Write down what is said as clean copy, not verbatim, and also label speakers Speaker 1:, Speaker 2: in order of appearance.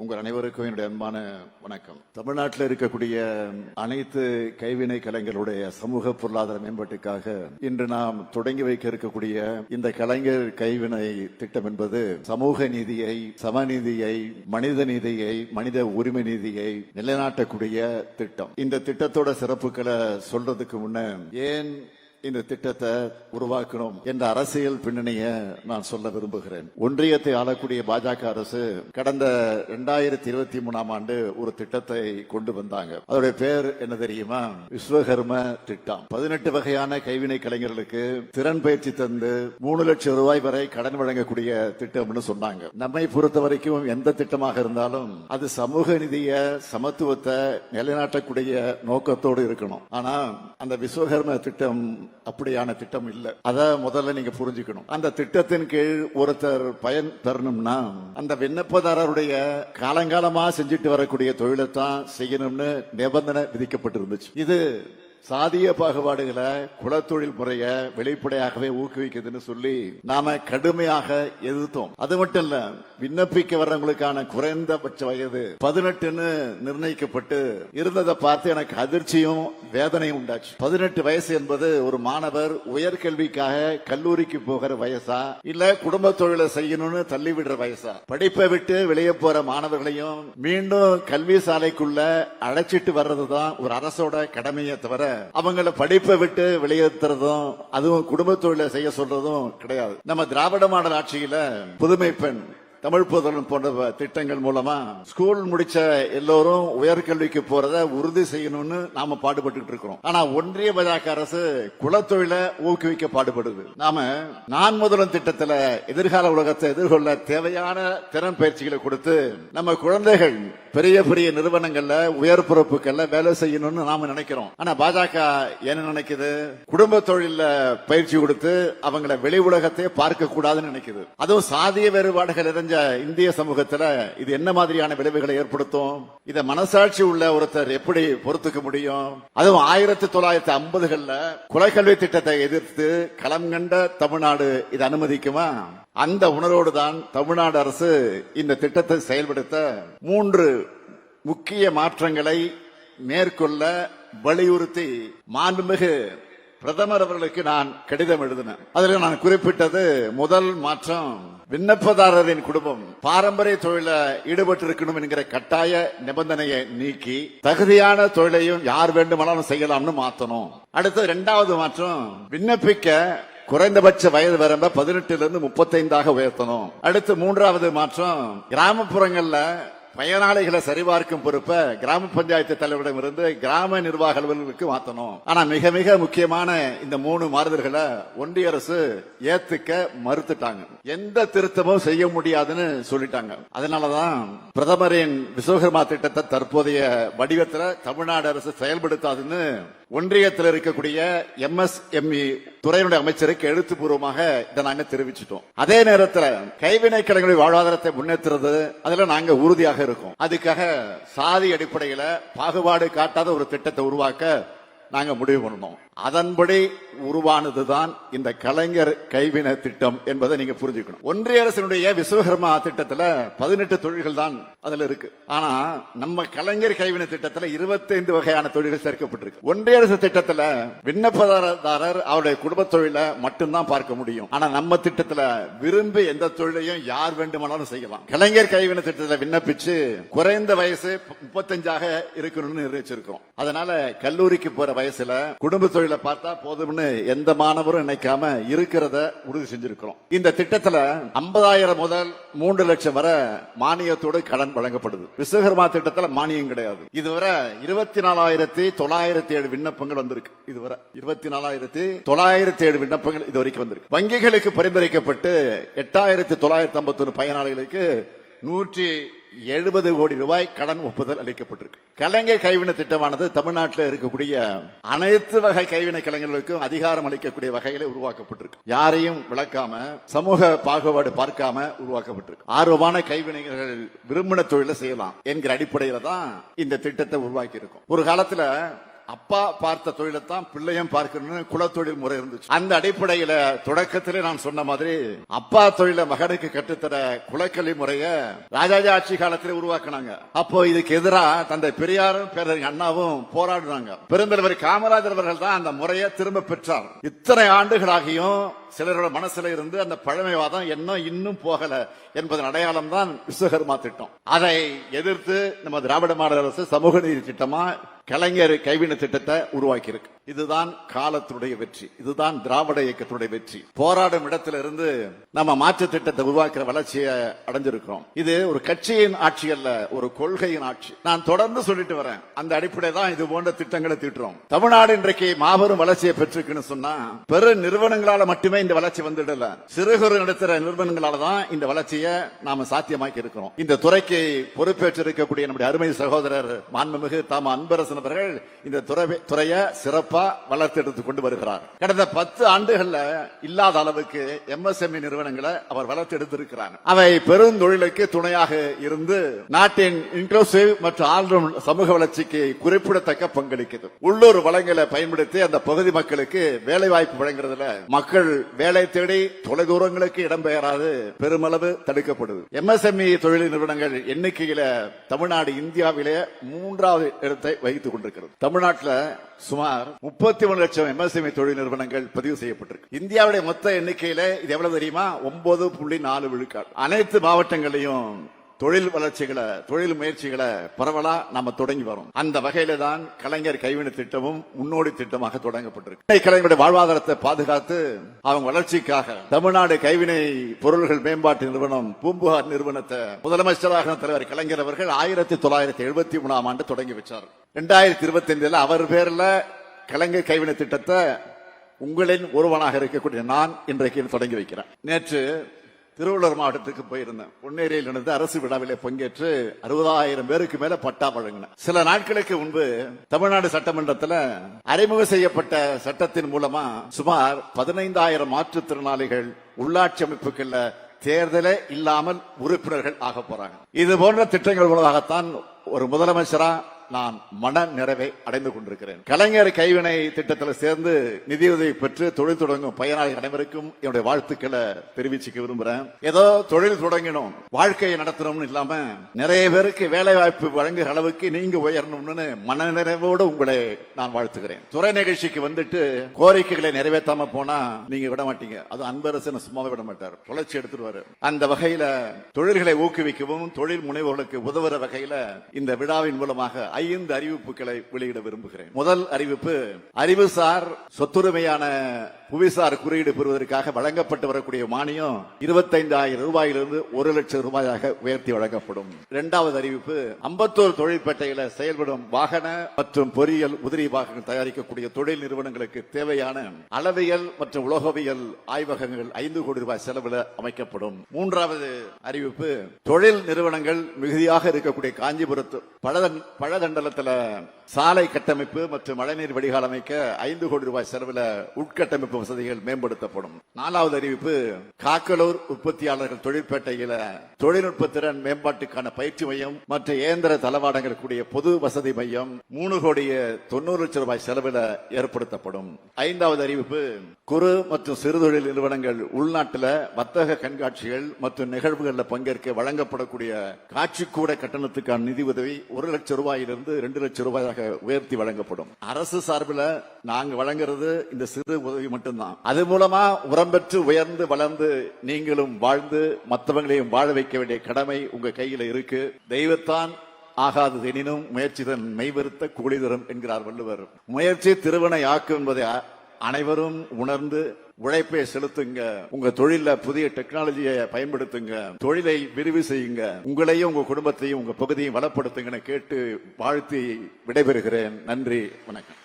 Speaker 1: உங்கள் அனைவருக்கும் என்னுடைய அன்பான வணக்கம். தமிழ்நாட்டில் இருக்கக்கூடிய அனைத்து கைவினை கலைஞர்களுடைய சமூக பொருளாதார மேம்பாட்டுக்காக இன்று நாம் தொடங்கி வைக்க இருக்கக்கூடிய இந்த கலைஞர் கைவினை திட்டம் என்பது சமூக நீதியை, சமநீதியை, மனித நீதியை, மனித உரிமை நீதியை நிலைநாட்டக்கூடிய திட்டம். இந்த திட்டத்தோட சிறப்புகளை சொல்றதுக்கு முன்ன ஏன் இந்த திட்டத்தை உருவாக்கணும் என்ற அரசியல் பின்னணியை நான் சொல்ல விரும்புகிறேன். ஒன்றியத்தை ஆளக்கூடிய பாஜக அரசு கடந்த 2023 ஆண்டு ஒரு திட்டத்தை கொண்டு வந்தாங்க. அதோட பேர் என்ன தெரியுமா? விஸ்வகர்ம திட்டம். 18 வகையான கைவினை கலைஞர்களுக்கு திறன் பயிற்சி தந்து 3 லட்சம் ரூபாய் வரை கடன் வழங்கக்கூடிய திட்டம்னு சொன்னாங்க. நம்மை பொறுத்த வரைக்கும் எந்த திட்டமாக இருந்தாலும் அது சமூக நீதிய, சமத்துவத்தை நிலைநாட்டக்கூடிய நோக்கத்தோடு இருக்கணும். ஆனா அந்த விஸ்வகர்ம திட்டம் அப்படியான திட்டம் இல்ல. அத முதல்ல நீங்க புரிஞ்சுக்கணும். அந்த திட்டத்தின் கீழ் ஒருத்தர் பயன் பெறணும்னா அந்த விண்ணப்பதாரருடைய காலங்காலமா செஞ்சுட்டு வரக்கூடிய தொழிலைத்தான் செய்யணும்னு நிபந்தனை விதிக்கப்பட்டிருந்துச்சு. இது சாதிய பாகுபாடுகளை, குலத்தொழில் முறைய வெளிப்படையாகவே ஊக்குவிக்குதுன்னு சொல்லி நாம கடுமையாக எதிர்த்தோம். அது மட்டும் இல்ல, விண்ணப்பிக்க வர்றவங்களுக்கான குறைந்தபட்ச வயது 18 நிர்ணயிக்கப்பட்டு இருந்ததை பார்த்து எனக்கு அதிர்ச்சியும் வேதனையும் உண்டாச்சு. 18 வயசு என்பது ஒரு மாணவர் உயர்கல்விக்காக கல்லூரிக்கு போகிற வயசா, இல்ல குடும்ப தொழிலை செய்யணும்னு தள்ளிவிடுற வயசா? படிப்பை விட்டு வெளியே போற மாணவர்களையும் மீண்டும் கல்வி சாலைக்குள்ள அழைச்சிட்டு வர்றதுதான் ஒரு அரசோட கடமையை தவிர அவங்கள படிப்பை விட்டு வெளியேற்றுறதும் அதுவும் குடும்ப தொழிலை செய்ய சொல்றதும் கிடையாது. நம்ம திராவிட மாடல் ஆட்சியில புதுமை பெண், தமிழ் புதல்வன் போன்ற திட்டங்கள் மூலமா ஸ்கூல் முடிச்ச எல்லோரும் உயர்கல்விக்கு போறத உறுதி செய்யணும்னு நாம பாடுபட்டு இருக்கிறோம். ஆனா ஒன்றிய பாஜக அரசு குலத்தொழிலை ஊக்குவிக்க பாடுபடுது. நாம நான் முதலும் திட்டத்துல எதிர்கால உலகத்தை எதிர்கொள்ள தேவையான திறன் பயிற்சிகளை கொடுத்து நம்ம குழந்தைகள் பெரிய பெரிய நிறுவனங்கள்ல உயர் பொறுப்புகள்ல வேலை செய்யணும்னு நாம நினைக்கிறோம். ஆனா பாஜக என்ன நினைக்குது? குடும்ப தொழில பயிற்சி கொடுத்து அவங்கள வெளி உலகத்தை பார்க்க கூடாதுன்னு நினைக்குது. அதுவும் சாதிய வேறுபாடுகள் இருந்த இந்திய சமூகத்துல இது என்ன மாதிரியான விளைவுகளை ஏற்படுத்தும்? இத மனசாட்சி உள்ள ஒருத்தர் எப்படி பொறுத்துக்க முடியும்? அதுவும் 1950களில் குலக்கல்வி திட்டத்தை எதிர்த்து களம் கண்ட தமிழ்நாடு இது அனுமதிக்குமா? அந்த உணர்வோடு தான் தமிழ்நாடு அரசு இந்த திட்டத்தை செயல்படுத்த 3 முக்கிய மாற்றங்களை மேற்கொள்ள வலியுறுத்தி மாண்புமிகு பிரதமர் அவர்களுக்கு நான் கடிதம் எழுதினேன். அதில் நான் குறிப்பிட்டது, முதல் மாற்றம், விண்ணப்பதாரரின் குடும்பம் பாரம்பரிய தொழில ஈடுபட்டு இருக்கணும் என்கிற கட்டாய நிபந்தனையை நீக்கி தகுதியான தொழிலையும் யார் வேண்டுமானாலும் செய்யலாம்னு மாற்றணும். அடுத்து 2வது மாற்றம், விண்ணப்பிக்க குறைந்தபட்ச வயது வரம்ப 18 35 உயர்த்தணும். அடுத்து 3வது மாற்றம், கிராமப்புறங்கள்ல பயனாளிகளை சரிபார்க்கும் பொறுப்பை கிராம பஞ்சாயத்து தலைவரிடம் இருந்து கிராம நிர்வாக அலுவலர்களுக்கு மாற்றணும். ஆனா மிக மிக முக்கியமான இந்த 3 மாறுதல்களை ஒன்றிய அரசு ஏத்துக்க மறுத்துட்டாங்க. எந்த திருத்தமும் செய்ய முடியாதுன்னு சொல்லிட்டாங்க. அதனாலதான் பிரதமரின் விஸ்வகர்மா திட்டத்தை தற்போதைய வடிவத்தில் தமிழ்நாடு அரசு செயல்படுத்தாதுன்னு ஒன்றியத்தில் இருக்கக்கூடிய MSME துறையினுடைய அமைச்சருக்கு எழுத்துப்பூர்வமாக இதை நாங்க தெரிவிச்சிட்டோம். அதே நேரத்தில் கைவினை கலைஞர்கள் வாழ்வாதாரத்தை முன்னேற்றுறது அதுல நாங்க உறுதியாக இருக்கோம். அதுக்காக சாதி அடிப்படையில பாகுபாடு காட்டாத ஒரு திட்டத்தை உருவாக்க நாங்க முடிவு பண்ணோம். அதன்படி உருவானதுதான் இந்த கலைஞர் கைவினை திட்டம் என்பதை நீங்க புரிஞ்சுக்கணும். ஒன்றிய அரசினுடைய விஸ்வகர்மா திட்டத்துல 18 தொழில்கள் தான் அதுல இருக்கு. ஆனா நம்ம கலைஞர் கைவினை திட்டத்துல 25 வகையான தொழில்கள் சேர்க்கப்பட்டிருக்கு. ஒன்றிய அரசு திட்டத்துல விண்ணப்பதாரர் அவருடைய குடும்ப தொழிலை மட்டும்தான் பார்க்க முடியும். ஆனா நம்ம திட்டத்துல விரும்பி எந்த தொழிலையும் யார் வேண்டுமானாலும் செய்யலாம். கலைஞர் கைவினை திட்டத்துல விண்ணப்பிச்சு குறைந்த வயசு 35 இருக்கணும்னு நிர்ணயிச்சிருக்கோம். அதனால கல்லூரிக்கு போற வயசுல குடும்ப தொழிலை பார்த்தா போதும்னு எந்த மாணவரும் நினைக்காம இருக்கிறத உறுதி செஞ்சிருக்கிறோம். இந்த திட்டத்துல 50,000 முதல் 3 லட்சம் வரை மானியத்தோடு கடன் வழங்கப்படுது. விஸ்வகர்மா திட்டத்துல மானியம் கிடையாது. இதுவரை 24,907 விண்ணப்பங்கள் வந்திருக்கு. இதுவரை 24,907 விண்ணப்பங்கள் இதுவரைக்கும் வந்திருக்கு. வங்கிகளுக்கு பரிந்துரைக்கப்பட்டு 8,951 பயனாளிகளுக்கு 170 கோடி ரூபாய் கடன் ஒப்புதல் அளிக்கப்பட்டிருக்கு. கலைஞர் கைவினை திட்டமானது தமிழ்நாட்டில் இருக்கக்கூடிய அனைத்து வகை கைவினை கலைஞர்களுக்கும் அதிகாரம் அளிக்கக்கூடிய வகையில உருவாக்கப்பட்டிருக்கு. யாரையும் விளக்காம, சமூக பாகுபாடு பார்க்காம உருவாக்கப்பட்டிருக்கு. ஆர்வமான கைவினைஞர்கள் விரும்பின தொழிலை செய்யலாம் என்கிற அடிப்படையில தான் இந்த திட்டத்தை உருவாக்கி இருக்கும். ஒரு காலத்துல அப்பா பார்த்த தொழிலைத்தான் பிள்ளையும் பார்க்கணும்னு குலத்தொழில் முறை இருந்துச்சு. அந்த அடிப்படையில தொடக்கத்திலே நான் சொன்ன மாதிரி அப்பா தொழில மகனுக்கு கட்டுத்தர குலக்கல்வி முறைய ராஜாஜி ஆட்சி காலத்திலே உருவாக்குனாங்க. அப்போ இதுக்கு எதிராக தந்தை பெரியாரும் பேரறிஞர் அண்ணாவும் போராடுறாங்க. பெருந்தலைவர் காமராஜர் அவர்கள் தான் அந்த முறையை திரும்ப பெற்றார். இத்தனை ஆண்டுகளாகியும் சிலரோட மனசுல இருந்து அந்த பழமைவாதம் இன்னும் போகல என்பதன் அடையாளம் தான் விஸ்வகர்மா திட்டம். அதை எதிர்த்து நம்ம திராவிட மாடல் அரசு சமூக நீதி திட்டமா கலைஞர் கைவினை திட்டத்தை உருவாக்கி இருக்கு. இதுதான் காலத்துடைய வெற்றி, இதுதான் திராவிட இயக்கத்துடைய வெற்றி. போராடும் இடத்திலிருந்து நம்ம மாற்று திட்டத்தை உருவாக்குற வளர்ச்சியை அடைஞ்சிருக்கிறோம். இது ஒரு கட்சியின் ஆட்சி அல்ல, ஒரு கொள்கையின் ஆட்சி. நான் தொடர்ந்து சொல்லிட்டு வரேன். அந்த அடிப்படை தான் இது போன்ற திட்டங்களை தீட்டுறோம். தமிழ்நாடு இன்றைக்கு மாபெரும் வளர்ச்சியை பெற்றிருக்குன்னு சொன்னா பெரு நிறுவனங்களால மட்டுமே இந்த வளர்ச்சி வந்துடல, சிறு குறு நடத்துற நிறுவனங்களால தான் இந்த வளர்ச்சியை நாம சாத்தியமாக்கி இருக்கிறோம். இந்த துறைக்கு பொறுப்பேற்றிருக்கக்கூடிய நம்முடைய அருமை சகோதரர் மாண்புமிகு தாம அன்பரசன் அவர்கள் இந்த துறையை சிறப்பா வளர்த்தெடுத்துக் கொண்டு வருகிறார். கடந்த 10 ஆண்டுகள்ல இல்லாத அளவுக்கு MSME நிறுவனங்களை அவர் வளர்த்தெடுத்திருக்கிறார். அவை பெருந்தொழிலுக்கு துணையாக இருந்து நாட்டின் இன்க்ளூசிவ் மற்றும் ஆல்ரவுண்ட் சமூக வளர்ச்சிக்கு குறிப்பிடத்தக்க பங்களிக்குது. உள்ளூர் வளங்களை பயன்படுத்தி அந்த பகுதி மக்களுக்கு வேலை வாய்ப்பு வழங்குறதுல மக்கள் வேலை தேடி தொலைதூரங்களுக்கு இடம்பெயராது பெருமளவு தடுக்கப்படுது. MSME தொழில் நிறுவனங்கள் எண்ணிக்கையில தமிழ்நாடு இந்தியாவிலே 3வது இடத்தை வகித்துக் கொண்டிருக்கிறது. தமிழ்நாட்டில் சுமார் 31 லட்சம் MSME தொழில் நிறுவனங்கள் பதிவு செய்யப்பட்டிருக்கு. இந்தியாவுடைய மொத்த எண்ணிக்கையில இது எவ்வளவு தெரியுமா? 9.4 விழுக்காடு. அனைத்து மாவட்டங்களையும் தொழில் வளர்ச்சிகளை, தொழில் முயற்சிகளை பரவலா நாம தொடங்கி வரோம். அந்த வகையில தான் கலைஞர் கைவினை திட்டமும் முன்னோடி திட்டமாக தொடங்கப்பட்டிருக்கு. கலைஞருடைய வாழ்வாதாரத்தை பாதுகாத்து அவங்க வளர்ச்சிக்காக தமிழ்நாடு கைவினை பொருள்கள் மேம்பாட்டு நிறுவனம் பூம்புகார் நிறுவனத்தை முதலமைச்சராக தலைவர் கலைஞர் அவர்கள் 1973ஆம் ஆண்டு தொடங்கி வச்சார். 2025 அவர் பேர்ல கலைஞர் கைவினை திட்டத்தை உங்களின் ஒருவனாக இருக்கக்கூடிய நான் இன்றைக்கு தொடங்கி வைக்கிறேன். நேற்று திருவள்ளூர் மாவட்டத்துக்கு போயிருந்தேன். பொன்னேரியில் நடந்த அரசு விழாவிலே பங்கேற்று 60,000 பேருக்கு மேல பட்டா வழங்கினேன். சில நாட்களுக்கு முன்பு தமிழ்நாடு சட்டமன்றத்தில் அறிமுகம் செய்யப்பட்ட சட்டத்தின் மூலமா சுமார் 15,000 மாற்றுத்திறனாளிகள் உள்ளாட்சி அமைப்புகள்ல தேர்தலே இல்லாமல் உறுப்பினர்கள் ஆக போறாங்க. இது போன்ற திட்டங்கள் மூலமாகத்தான் ஒரு முதலமைச்சரா நான் மன நிறைவை அடைந்து கொண்டிருக்கிறேன். கலைஞர் கைவினை திட்டத்தில் சேர்ந்து நிதியுதவி பெற்று தொழில் தொடங்கும் பயனாளிகள் அனைவருக்கும் என்னுடைய வாழ்த்துக்களை தெரிவிச்சுக்க விரும்புறேன். ஏதோ தொழில் தொடங்கணும், வாழ்க்கையை நடத்தணும்னு இல்லாம நிறைய பேருக்கு வேலை வாய்ப்பு வழங்குற அளவுக்கு நீங்க உயரணும்னு மன நிறைவோடு உங்களை நான் வாழ்த்துகிறேன். துறை நிகழ்ச்சிக்கு வந்துட்டு கோரிக்கைகளை நிறைவேற்றாம போனா நீங்க விட மாட்டீங்க. அது அன்பரசன் சும்மாவே விட மாட்டார், தொலைச்சி எடுத்துருவாரு. அந்த வகையில தொழில்களை ஊக்குவிக்கவும் தொழில் முனைவோர்களுக்கு உதவுற வகையில இந்த விழாவின் மூலமாக 5 அறிவிப்புகளை வெளியிட விரும்புகிறேன். முதல் அறிவிப்பு, அறிவுசார் சொத்துரிமையான புவிசார் குறியீடு பெறுவதற்காக வழங்கப்பட்டு வரக்கூடிய மானியம் 25,000 ரூபாயிலிருந்து 1 லட்சம் ரூபாயாக உயர்த்தி வழங்கப்படும். இரண்டாவது அறிவிப்பு, அம்பத்தூர் தொழிற்பேட்டையில செயல்படும் வாகன மற்றும் பொறியியல் உதிரி பாகங்கள் தயாரிக்கக்கூடிய தொழில் நிறுவனங்களுக்கு தேவையான அளவியல் மற்றும் உலோகவியல் ஆய்வகங்கள் 5 கோடி ரூபாய் செலவில் அமைக்கப்படும். மூன்றாவது அறிவிப்பு, தொழில் நிறுவனங்கள் மிகுதியாக இருக்கக்கூடிய காஞ்சிபுரத்து பழதண்டலத்தில் சாலை கட்டமைப்பு மற்றும் மழைநீர் வடிகால் அமைக்க 5 கோடி ரூபாய் செலவில் உட்கட்டமைப்பு வசதிகள் மேம்படுத்தப்படும். நாலாவது அறிவிப்பு, காக்கலூர் உற்பத்தியாளர்கள் தொழிற்பேட்டையில தொழில்நுட்ப திறன் மேம்பாட்டுக்கான பயிற்சி மையம் மற்றும் இயந்திர தளவாடங்கள் கூடிய பொது வசதி மையம் 3 கோடியே 90 லட்சம் ரூபாய் செலவில் ஏற்படுத்தப்படும். ஐந்தாவது அறிவிப்பு, குறு மற்றும் சிறுதொழில் நிறுவனங்கள் உள்நாட்டில் வர்த்தக கண்காட்சிகள் மற்றும் நிகழ்வுகளில் பங்கேற்க வழங்கப்படக்கூடிய காட்சிக்கூட கட்டணத்துக்கான நிதி உதவி 1 லட்சம் ரூபாயிலிருந்து 2 லட்சம் ரூபாயாக உயர்த்தி வழங்கப்படும். அரசு சார்பில் நாங்க வழங்குறது இந்த சிறு உதவி மட்டும்தான். அது மூலமா உரம் பெற்று உயர்ந்து வளர்ந்து நீங்களும் வாழ்ந்து மற்றவங்களையும் வாழ வைக்க வேண்டிய கடமை உங்க கையில இருக்கு. தெய்வத்தான் ஆகாது எனினும் முயற்சி தன் மெய்வருத்த கூலி தரும் என்கிறார் வள்ளுவர். முயற்சி திருவினை ஆக்கும் என்பதை அனைவரும் உணர்ந்து உழைப்பை செலுத்துங்க. உங்க தொழில புதிய டெக்னாலஜியை பயன்படுத்துங்க. தொழிலை விரிவு செய்யுங்க. உங்களையும் உங்க குடும்பத்தையும் உங்க பகுதியும் வளப்படுத்துங்கன்னு கேட்டு வாழ்த்தி விடைபெறுகிறேன். நன்றி, வணக்கம்.